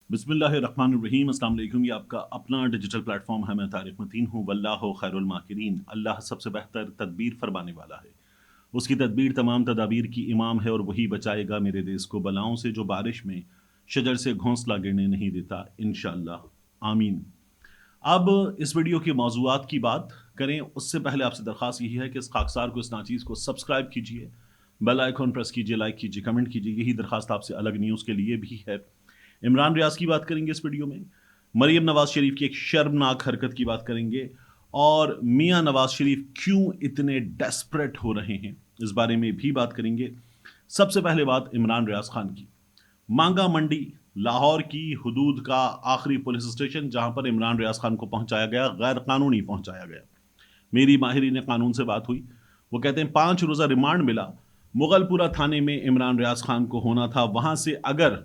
बिस्मिल्लाहिर्रहमानिर्रहीम। अस्सलाम वालेकुम। ये आपका अपना डिजिटल प्लेटफॉर्म है। मैं तारिक मतीन हूँ। वल्लाहु खैरुल माकिरीन। अल्लाह सबसे बेहतर तदबीर फरमाने वाला है। उसकी तदबीर तमाम तदाबीर की इमाम है और वही बचाएगा मेरे देश को बलाओं से, जो बारिश में शजर से घोंसला गिरने नहीं देता, इंशाअल्लाह आमीन। अब इस वीडियो के मौज़ूआत की बात करें उससे पहले आपसे दरख्वास्त यही है कि इस खाकसार को, इस नाचीज़ को सब्सक्राइब कीजिए, बेल आइकॉन प्रेस कीजिए, लाइक कीजिए, कमेंट कीजिए। यही दरख्वास्त आपसे अलग न्यूज़ के लिए भी है। इमरान रियाज की बात करेंगे इस वीडियो में, मरियम नवाज शरीफ की एक शर्मनाक हरकत की बात करेंगे, और मियां नवाज शरीफ क्यों इतने डेस्परेट हो रहे हैं इस बारे में भी बात करेंगे। सबसे पहले बात इमरान रियाज खान की। मांगा मंडी लाहौर की हुदूद का आखिरी पुलिस स्टेशन जहां पर इमरान रियाज खान को पहुंचाया गया, गैर कानूनी पहुंचाया गया। मेरी माहिरीन कानून से बात हुई, वो कहते हैं 5 रोज़ा रिमांड मिला। मुगलपुरा थाने में इमरान रियाज खान को होना था। वहां से अगर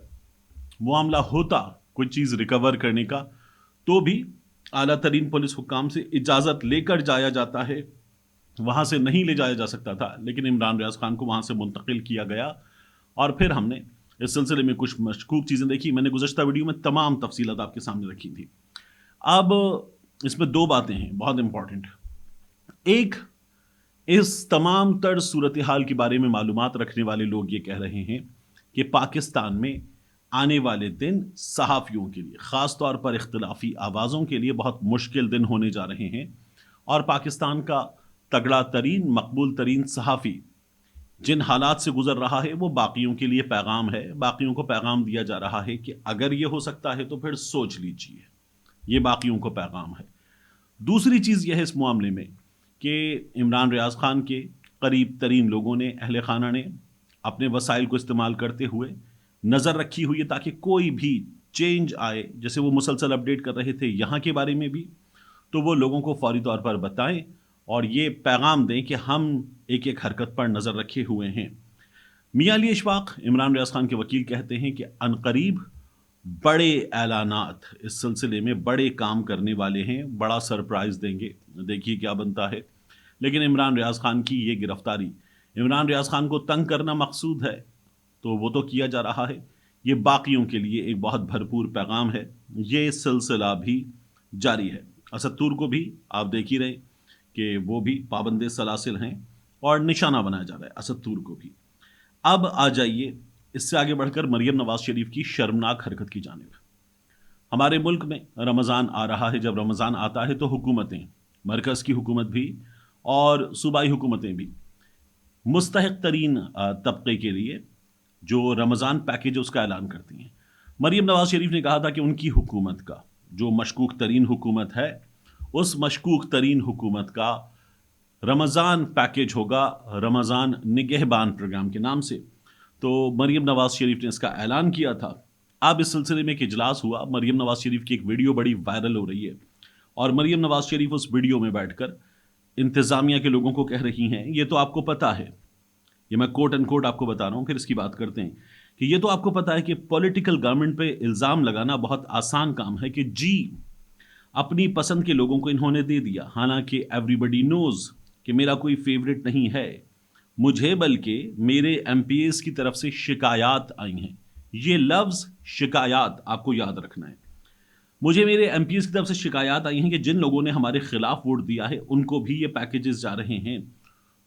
मामला होता कोई चीज़ रिकवर करने का, तो भी आला तरीन पुलिस हुक्काम से इजाज़त लेकर जाया जाता है। वहाँ से नहीं ले जाया जा सकता था, लेकिन इमरान रियाज खान को वहाँ से मुंतकिल किया गया। और फिर हमने इस सिलसिले में कुछ मशकूक चीज़ें देखी। मैंने गुज़श्ता वीडियो में तमाम तफसीलात आपके सामने रखी थी। अब इसमें 2 बातें हैं बहुत इंपॉर्टेंट। एक, इस तमाम तर सूरत हाल के बारे में मालूमात रखने वाले लोग ये कह रहे हैं कि पाकिस्तान में आने वाले दिन सहाफ़ियों के लिए, ख़ास तौर पर इख्तिलाफ़ी आवाज़ों के लिए बहुत मुश्किल दिन होने जा रहे हैं। और पाकिस्तान का तगड़ा तरीन, मकबूल तरीन सहाफ़ी जिन हालात से गुज़र रहा है, वो बाकियों के लिए पैगाम है। बाकियों को पैगाम दिया जा रहा है कि अगर ये हो सकता है तो फिर सोच लीजिए। ये बाकियों को पैगाम है। दूसरी चीज़ यह है इस मामले में कि इमरान रियाज खान के करीब तरीन लोगों ने, अहले खाना ने, अपने वसाइल को इस्तेमाल करते हुए नज़र रखी हुई है ताकि कोई भी चेंज आए। जैसे वो मुसलसल अपडेट कर रहे थे यहाँ के बारे में भी, तो वो लोगों को फौरी तौर पर बताएं और ये पैगाम दें कि हम एक एक हरकत पर नज़र रखे हुए हैं। मियां अली इशफाक, इमरान रियाज खान के वकील, कहते हैं कि अनकरीब बड़े ऐलानात इस सिलसिले में, बड़े काम करने वाले हैं, बड़ा सरप्राइज़ देंगे। देखिए क्या बनता है। लेकिन इमरान रियाज खान की ये गिरफ्तारी, इमरान रियाज खान को तंग करना मकसूद है तो वो तो किया जा रहा है। ये बाकियों के लिए एक बहुत भरपूर पैगाम है। ये सिलसिला भी जारी है। असद तूर को भी आप देख ही रहे कि वो भी पाबंदे सलासिल हैं और निशाना बनाया जा रहा है असद तूर को भी। अब आ जाइए इससे आगे बढ़कर मरियम नवाज शरीफ की शर्मनाक हरकत की जानिब। हमारे मुल्क में रमज़ान आ रहा है। जब रमज़ान आता है तो हुकूमतें, मरकज़ की हुकूमत भी और सूबाई हुकूमतें भी, मुस्तहिक तरीन तबके के लिए जो रमज़ान पैकेज उसका ऐलान करती हैं। मरियम नवाज शरीफ ने कहा था कि उनकी हुकूमत का जो मशकूक तरीन हुकूमत है, उस मशकूक तरीन हुकूमत का रमज़ान पैकेज होगा, रमज़ान निगहबान प्रोग्राम के नाम से। तो मरियम नवाज शरीफ ने इसका ऐलान किया था। अब इस सिलसिले में एक इजलास हुआ। मरियम नवाज शरीफ की एक वीडियो बड़ी वायरल हो रही है और मरियम नवाज शरीफ उस वीडियो में बैठकर इंतज़ामिया के लोगों को कह रही हैं, ये तो आपको पता है, ये मैं कोट एंड कोट आपको बता रहा हूँ, फिर इसकी बात करते हैं, कि ये तो आपको पता है कि पॉलिटिकल गवर्नमेंट पे इल्ज़ाम लगाना बहुत आसान काम है कि जी अपनी पसंद के लोगों को इन्होंने दे दिया। हालांकि एवरीबडी नोज़ कि मेरा कोई फेवरेट नहीं है, मुझे बल्कि मेरे एमपीएस की तरफ से शिकायत आई हैं। ये लफ्ज़ शिकायत आपको याद रखना है। मुझे मेरे एमपीएस की तरफ से शिकायत आई हैं कि जिन लोगों ने हमारे खिलाफ वोट दिया है उनको भी ये पैकेजेस जा रहे हैं।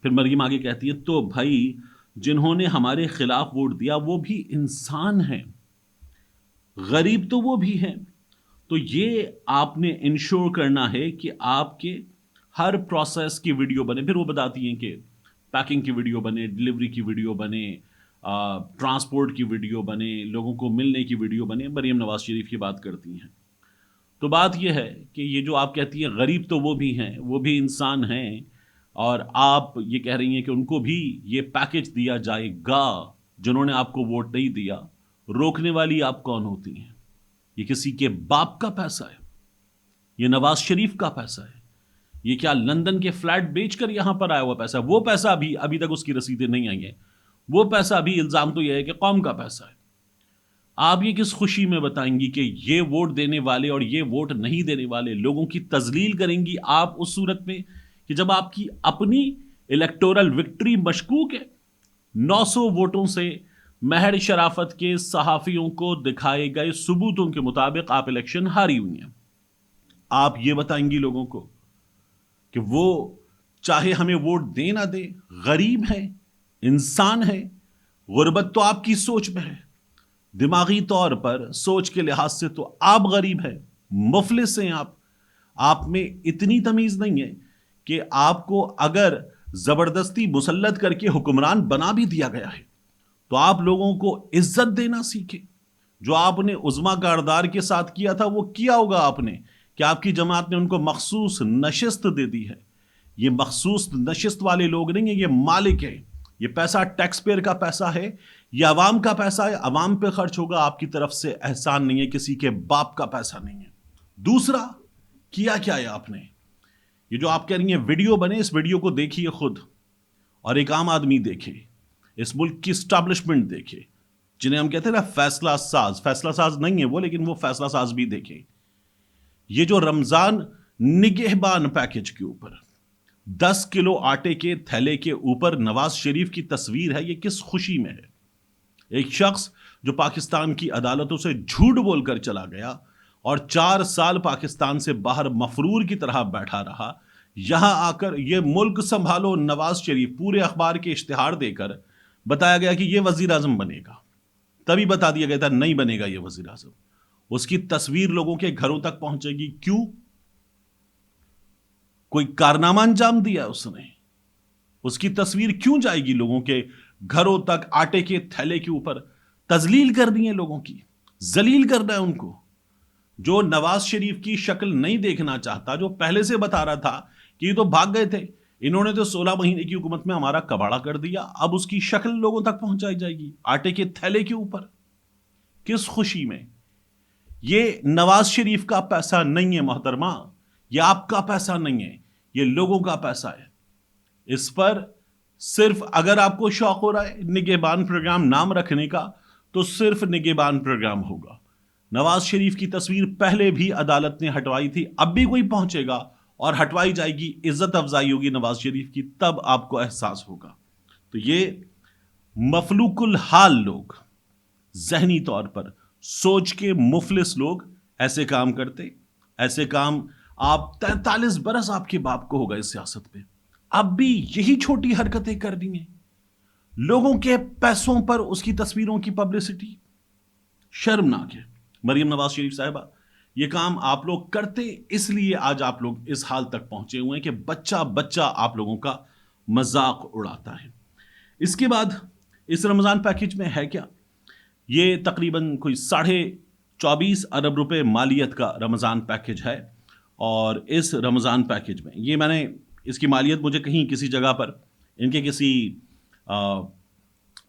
फिर मरियम आगे कहती है, तो भाई जिन्होंने हमारे खिलाफ वोट दिया वो भी इंसान हैं, गरीब तो वो भी हैं। तो ये आपने इंश्योर करना है कि आपके हर प्रोसेस की वीडियो बने। फिर वो बताती हैं कि पैकिंग की वीडियो बने, डिलीवरी की वीडियो बने, ट्रांसपोर्ट की वीडियो बने, लोगों को मिलने की वीडियो बने। मरियम नवाज शरीफ की बात करती हैं। तो बात यह है कि ये जो आप कहती हैं गरीब तो वो भी हैं, वो भी इंसान हैं, और आप ये कह रही हैं कि उनको भी ये पैकेज दिया जाएगा जिन्होंने आपको वोट नहीं दिया। रोकने वाली आप कौन होती हैं? ये किसी के बाप का पैसा है, ये नवाज शरीफ का पैसा है। ये क्या लंदन के फ्लैट बेचकर यहां पर आया हुआ पैसा? वो पैसा भी अभी तक उसकी रसीदें नहीं आई हैं। वो पैसा भी, इल्जाम तो यह है कि कौम का पैसा है। आप ये किस खुशी में बताएंगी कि ये वोट देने वाले और ये वोट नहीं देने वाले लोगों की तजलील करेंगी आप उस सूरत में कि जब आपकी अपनी इलेक्टोरल विक्ट्री मशकूक है? 900 वोटों से महर शराफत के सहाफियों को दिखाए गए सबूतों के मुताबिक आप इलेक्शन हारी हुई हैं। आप ये बताएंगी लोगों को कि वो चाहे हमें वोट दे ना दे, गरीब है, इंसान है, गुर्बत तो आपकी सोच में है, दिमागी तौर पर सोच के लिहाज से तो आप गरीब हैं, मुफलिस हैं आप में इतनी तमीज नहीं है कि आपको अगर जबरदस्ती मुसल्लत करके हुक्मरान बना भी दिया गया है तो आप लोगों को इज्जत देना सीखे। जो आपने उज़्मा कारदार के साथ किया था वो किया होगा आपने कि आपकी जमात ने उनको मखसूस नशिस्त दे दी है। ये मखसूस नशिस्त वाले लोग नहीं है, ये मालिक है, ये पैसा टैक्स पेयर का पैसा है, ये अवाम का पैसा है, अवाम पे खर्च होगा, आपकी तरफ से एहसान नहीं है, किसी के बाप का पैसा नहीं है। दूसरा, किया क्या है आपने? ये जो आप कह रही हैं वीडियो बने, इस वीडियो को देखिए खुद और एक आम आदमी देखे, इस मुल्क की स्टैब्लिशमेंट देखे, जिन्हें हम कहते हैं ना फैसला साज नहीं है वो, लेकिन वो फैसला साज भी देखे। ये जो रमजान निगहबान पैकेज के ऊपर 10 किलो आटे के थैले के ऊपर नवाज शरीफ की तस्वीर है, ये किस खुशी में है? एक शख्स जो पाकिस्तान की अदालतों से झूठ बोलकर चला गया और 4 साल पाकिस्तान से बाहर मफरूर की तरह बैठा रहा, यहां आकर ये मुल्क संभालो नवाज शरीफ, पूरे अखबार के इश्तिहार देकर बताया गया कि ये वजीर आजम बनेगा। तभी बता दिया गया था नहीं बनेगा ये वजीर आजम। उसकी तस्वीर लोगों के घरों तक पहुंचेगी, क्यों? कोई कारनामा अंजाम दिया उसने? उसकी तस्वीर क्यों जाएगी लोगों के घरों तक? आटे के थैले के ऊपर तजलील कर दी है लोगों की, जलील करना है उनको। जो नवाज शरीफ की शक्ल नहीं देखना चाहता, जो पहले से बता रहा था कि ये तो भाग गए थे, इन्होंने तो 16 महीने की हुकूमत में हमारा कबाड़ा कर दिया, अब उसकी शक्ल लोगों तक पहुंचाई जाएगी आटे के थैले के ऊपर। किस खुशी में? ये नवाज शरीफ का पैसा नहीं है मोहतरमा, ये आपका पैसा नहीं है, ये लोगों का पैसा है। इस पर सिर्फ अगर आपको शौक हो रहा है निगहबान प्रोग्राम नाम रखने का, तो सिर्फ निगहबान प्रोग्राम होगा। नवाज शरीफ की तस्वीर पहले भी अदालत ने हटवाई थी, अब भी कोई पहुंचेगा और हटवाई जाएगी, इज्जत अफजाई होगी नवाज शरीफ की, तब आपको एहसास होगा। तो ये मफलूकुल हाल लोग, जहनी तौर पर सोच के मुफलिस लोग ऐसे काम करते, ऐसे काम आप 43 बरस आपके बाप को होगा इस सियासत पे, अब भी यही छोटी हरकतें कर दी हैं लोगों के पैसों पर, उसकी तस्वीरों की पब्लिसिटी। शर्मनाक है। मरियम नवाज शरीफ साहिबा, ये काम आप लोग करते इसलिए आज आप लोग इस हाल तक पहुंचे हुए हैं कि बच्चा बच्चा आप लोगों का मजाक उड़ाता है। इसके बाद इस रमजान पैकेज में है क्या? ये तकरीबन कोई 24.5 अरब रुपए मालियत का रमजान पैकेज है। और इस रमजान पैकेज में ये मैंने इसकी मालियत मुझे कहीं किसी जगह पर इनके किसी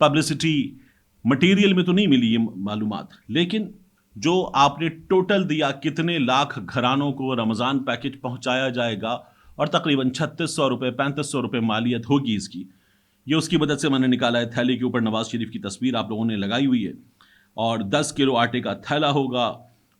पब्लिसिटी मटेरियल में तो नहीं मिली ये मालूमात, लेकिन जो आपने टोटल दिया कितने लाख घरानों को रमज़ान पैकेज पहुंचाया जाएगा और तकरीबन 3600 रुपये 3500 रुपये मालियत होगी इसकी, ये उसकी मदद से मैंने निकाला है। थैले के ऊपर नवाज शरीफ की तस्वीर आप लोगों ने लगाई हुई है और 10 किलो आटे का थैला होगा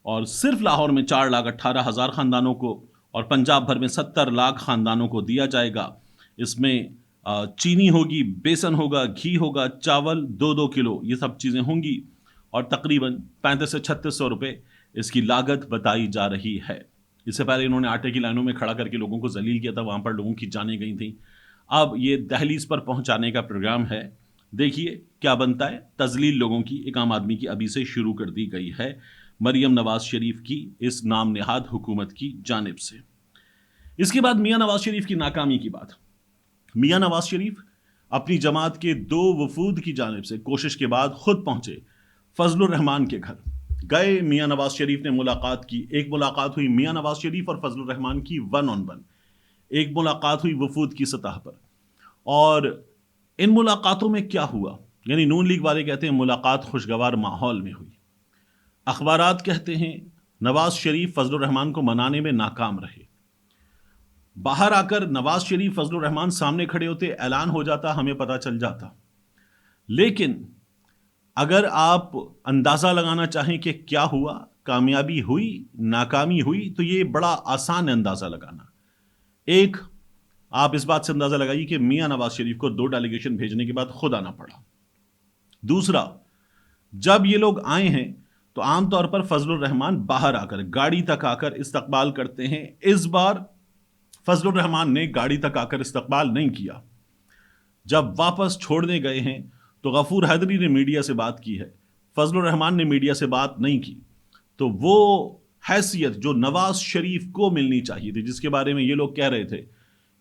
और सिर्फ लाहौर में 4,18,000 ख़ानदानों को और पंजाब भर में 70 लाख ख़ानदानों को दिया जाएगा। इसमें चीनी होगी, बेसन होगा, घी होगा, चावल 2-2 किलो, ये सब चीज़ें होंगी और तकरीबन 35 से 3600 रुपये इसकी लागत बताई जा रही है। इससे पहले इन्होंने आटे की लाइनों में खड़ा करके लोगों को जलील किया था, वहाँ पर लोगों की जानें गई थी। अब ये दहलीज पर पहुँचाने का प्रोग्राम है, देखिए क्या बनता है। तजलील लोगों की एक आम आदमी की अभी से शुरू कर दी गई है मरियम नवाज शरीफ की इस नाम नेहाद हुकूमत की जानिब से। इसके बाद मियाँ नवाज शरीफ की नाकामी की बात। मियाँ नवाज शरीफ अपनी जमात के 2 वफूद की जानिब से कोशिश के बाद खुद पहुंचे फजलुर रहमान के घर। गए, मियाँ नवाज शरीफ ने मुलाकात की। एक मुलाकात हुई मियाँ नवाज शरीफ और फजलुर रहमान की 1-on-1, एक मुलाकात हुई वफूद की सतह पर। और इन मुलाकातों में क्या हुआ, यानी नून लीग वाले कहते हैं मुलाकात खुशगवार माहौल में हुई। अखबारात कहते हैं नवाज शरीफ फजलुर रहमान को मनाने में नाकाम रहे। बाहर आकर नवाज शरीफ फजलुर रहमान सामने खड़े होते, ऐलान हो जाता, हमें पता चल जाता। लेकिन अगर आप अंदाज़ा लगाना चाहें कि क्या हुआ, कामयाबी हुई, नाकामी हुई, तो ये बड़ा आसान है अंदाज़ा लगाना। एक, आप इस बात से अंदाज़ा लगाइए कि मियाँ नवाज शरीफ को 2 डेलीगेशन भेजने के बाद खुद आना पड़ा। दूसरा, جب یہ لوگ آئے ہیں تو عام طور پر فضل الرحمان باہر آ کر گاڑی تک آ کر استقبال کرتے ہیں. اس بار فضل الرحمان نے گاڑی تک آ کر استقبال نہیں کیا. جب واپس چھوڑنے گئے ہیں تو غفور حیدری نے میڈیا سے بات کی ہے, فضل الرحمان نے میڈیا سے بات نہیں کی. تو وہ حیثیت جو نواز شریف کو ملنی چاہیے تھی, جس کے بارے میں یہ لوگ کہہ رہے تھے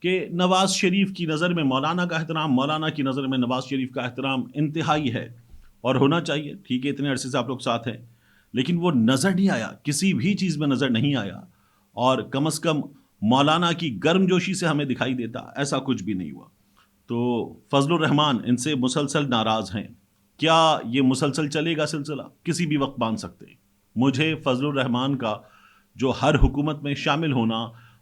کہ نواز شریف کی نظر میں مولانا کا احترام, مولانا کی نظر میں نواز شریف کا احترام انتہائی ہے اور ہونا چاہیے. ٹھیک ہے, اتنے عرصے سے آپ لوگ ساتھ ہیں, لیکن وہ نظر نہیں آیا, کسی بھی چیز میں نظر نہیں آیا. اور کم از کم مولانا کی گرم جوشی سے ہمیں دکھائی دیتا, ایسا کچھ بھی نہیں ہوا. تو فضل الرحمان ان سے مسلسل ناراض ہیں. کیا یہ مسلسل چلے گا سلسلہ؟ کسی بھی وقت باندھ سکتے ہیں. مجھے فضل الرحمان کا جو ہر حکومت میں شامل ہونا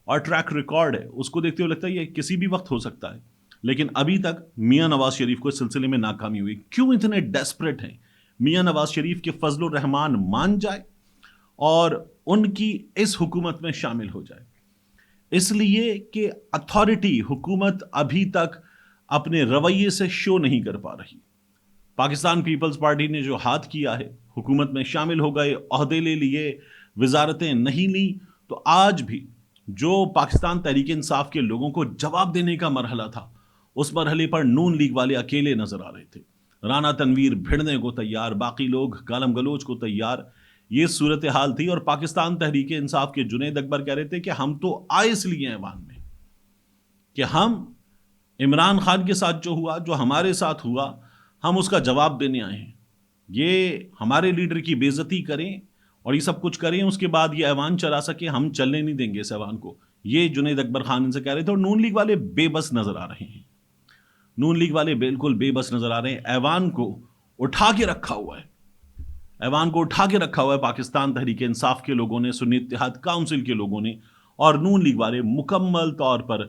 اور ٹریک ریکارڈ ہے اس کو دیکھتے ہوئے لگتا ہے یہ کسی بھی وقت ہو سکتا ہے. لیکن ابھی تک میاں نواز شریف کو اس سلسلے میں ناکامی ہوئی. کیوں اتنے ڈیسپریٹ ہیں میاں نواز شریف کے فضل الرحمان مان جائے اور ان کی اس حکومت میں شامل ہو جائے؟ اس لیے کہ اتھارٹی حکومت ابھی تک اپنے رویے سے شو نہیں کر پا رہی. پاکستان پیپلز پارٹی نے جو ہاتھ کیا ہے, حکومت میں شامل ہو گئے, عہدے لے لیے, وزارتیں نہیں لیں, تو آج بھی جو پاکستان تحریک انصاف کے لوگوں کو جواب دینے کا مرحلہ تھا, اس مرحلے پر نون لیگ والے اکیلے نظر آ رہے تھے. رانا تنویر بھیڑنے کو تیار, باقی لوگ گالم گلوچ کو تیار. یہ صورتحال تھی اور پاکستان تحریک انصاف کے جنید اکبر کہہ رہے تھے کہ ہم تو آئے اس لیے ایوان میں کہ ہم عمران خان کے ساتھ جو ہوا, جو ہمارے ساتھ ہوا, ہم اس کا جواب دینے آئے ہیں. یہ ہمارے لیڈر کی بے عزتی کریں اور یہ سب کچھ کریں, اس کے بعد یہ ایوان چلا سکے, ہم چلنے نہیں دیں گے اس ایوان کو. یہ جنید اکبر خان ان سے کہہ رہے تھے. اور نون لیگ والے بے بس نظر آ رہے ہیں, نون لیگ والے بالکل بے بس نظر آ رہے ہیں. ایوان کو اٹھا کے رکھا ہوا ہے, ایوان کو اٹھا کے رکھا ہوا ہے پاکستان تحریک انصاف کے لوگوں نے, سنی اتحاد کونسل کے لوگوں نے, اور نون لیگ والے مکمل طور پر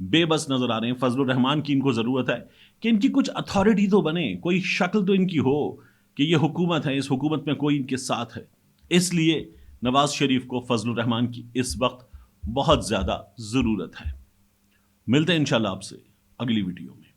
بے بس نظر آ رہے ہیں. فضل الرحمان کی ان کو ضرورت ہے کہ ان کی کچھ اتھارٹی تو بنے, کوئی شکل تو ان کی ہو کہ یہ حکومت ہے, اس حکومت میں کوئی ان کے ساتھ ہے. اس لیے نواز شریف کو فضل الرحمان کی اس وقت بہت زیادہ ضرورت ہے. ملتے ہیں انشاءاللہ آپ سے اگلی ویڈیو میں.